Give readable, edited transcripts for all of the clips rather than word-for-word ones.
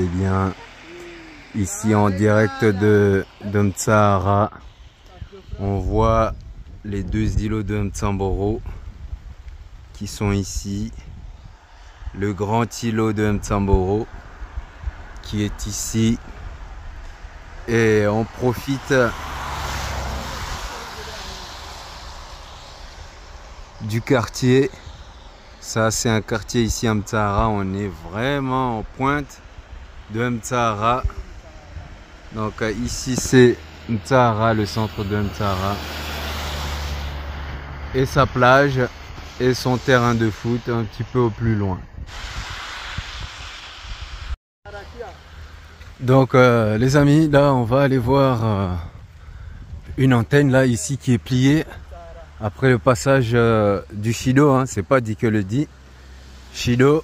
Eh bien, ici en direct de Mtsahara, on voit les deux îlots de Mtsamboro qui sont ici. Le grand îlot de Mtsamboro qui est ici. Et on profite du quartier. Ça, c'est un quartier ici à Mtsahara. On est vraiment en pointe de Mtsahara. Donc ici, c'est Mtsahara, le centre de Mtsahara. Et sa plage et son terrain de foot un petit peu au plus loin. Donc les amis, là on va aller voir une antenne là ici qui est pliée après le passage du Shido, hein, c'est pas dit que le dit, Shido.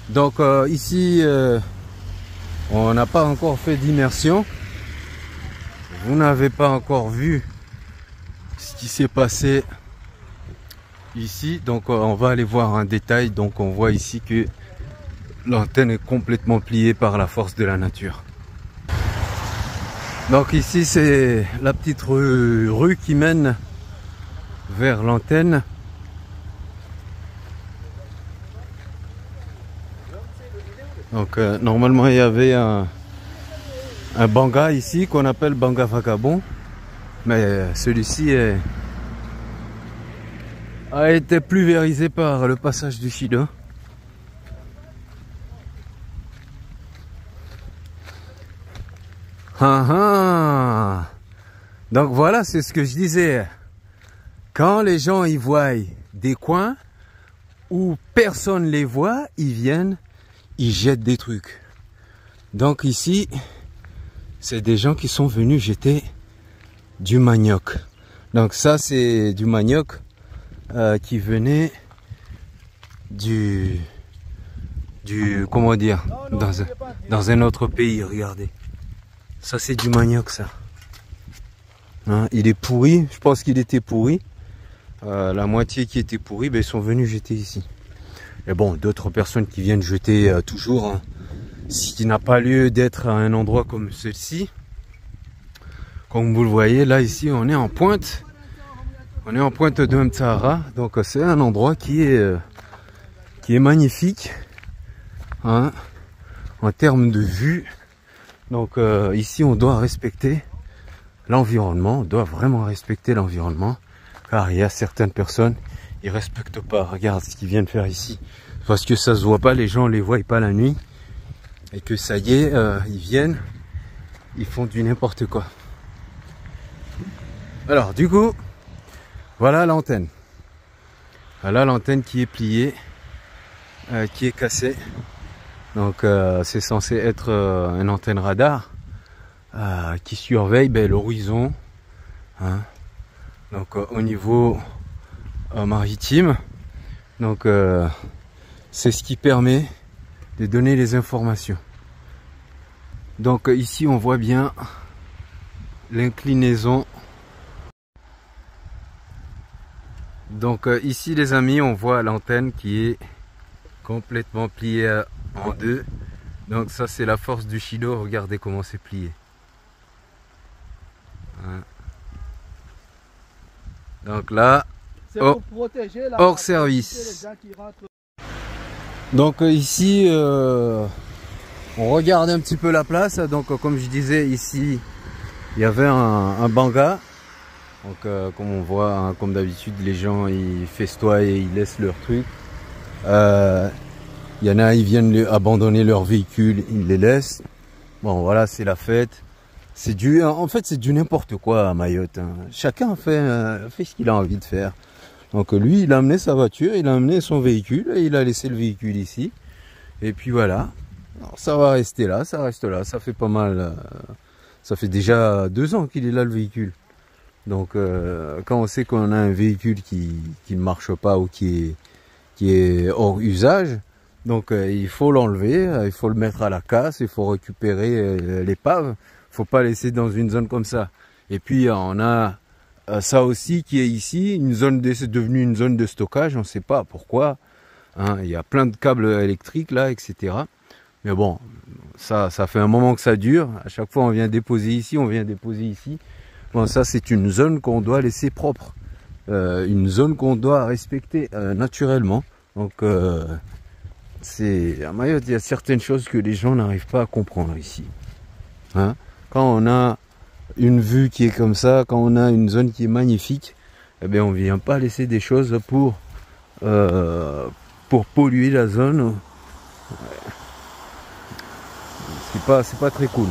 Donc ici on n'a pas encore fait d'immersion, vous n'avez pas encore vu ce qui s'est passé ici, donc on va aller voir un détail. Donc on voit ici que l'antenne est complètement pliée par la force de la nature. Donc ici c'est la petite rue qui mène vers l'antenne. Donc normalement il y avait un banga ici qu'on appelle banga vagabond, mais celui-ci a été pulvérisé par le passage du Shido. Donc voilà, c'est ce que je disais. Quand les gens y voient des coins où personne les voit, ils viennent, ils jettent des trucs. Donc ici, c'est des gens qui sont venus jeter du manioc. Donc ça, c'est du manioc qui venait comment dire, dans un autre pays. Regardez. Ça c'est du manioc, ça. Hein, il est pourri, je pense qu'il était pourri. La moitié qui était pourrie, ben, ils sont venus jeter ici. Et bon, d'autres personnes qui viennent jeter toujours, hein, ce qui n'a pas lieu d'être à un endroit comme ceci. Comme vous le voyez, là ici on est en pointe. On est en pointe de Mtsahara. Donc c'est un endroit qui est magnifique, hein, en termes de vue. Donc ici on doit respecter l'environnement, on doit vraiment respecter l'environnement, car il y a certaines personnes qui ne respectent pas. Regarde ce qu'ils viennent faire ici, parce que ça se voit pas, les gens les voient pas la nuit, et que ça y est, ils viennent, ils font du n'importe quoi. Alors du coup, voilà l'antenne. Voilà l'antenne qui est pliée, qui est cassée. Donc c'est censé être une antenne radar qui surveille l'horizon, hein. Donc au niveau maritime. Donc c'est ce qui permet de donner les informations. Donc ici on voit bien l'inclinaison. Donc ici les amis, on voit l'antenne qui est complètement pliée en deux. Donc ça c'est la force du Shido. Regardez comment c'est plié, hein. Donc là, hors service. Donc ici on regarde un petit peu la place. Donc comme je disais, ici il y avait un banga. Donc comme on voit, hein, comme d'habitude, les gens ils festoient et ils laissent leurs trucs. Il y en a, ils viennent abandonner leur véhicule, ils les laissent. Bon voilà, c'est la fête. En fait c'est du n'importe quoi à Mayotte, hein. Chacun fait ce qu'il a envie de faire. Donc lui il a amené sa voiture, il a amené son véhicule et il a laissé le véhicule ici. Et puis voilà. Alors, ça va rester là, ça reste là. Ça fait pas mal. Ça fait déjà 2 ans qu'il est là, le véhicule. Donc quand on sait qu'on a un véhicule qui ne marche pas ou qui est hors usage, donc il faut l'enlever, il faut le mettre à la casse, il faut récupérer l'épave. Il ne faut pas laisser dans une zone comme ça. Et puis on a ça aussi qui est ici, c'est devenu une zone de stockage, on ne sait pas pourquoi, hein. Il y a plein de câbles électriques là, etc. Mais bon, ça fait un moment que ça dure. À chaque fois, on vient déposer ici, on vient déposer ici. Bon, ça, c'est une zone qu'on doit laisser propre. Une zone qu'on doit respecter naturellement. Donc, à Mayotte, il y a certaines choses que les gens n'arrivent pas à comprendre ici. Hein? Quand on a une vue qui est comme ça, quand on a une zone qui est magnifique, eh bien, on ne vient pas laisser des choses pour polluer la zone. C'est pas très cool.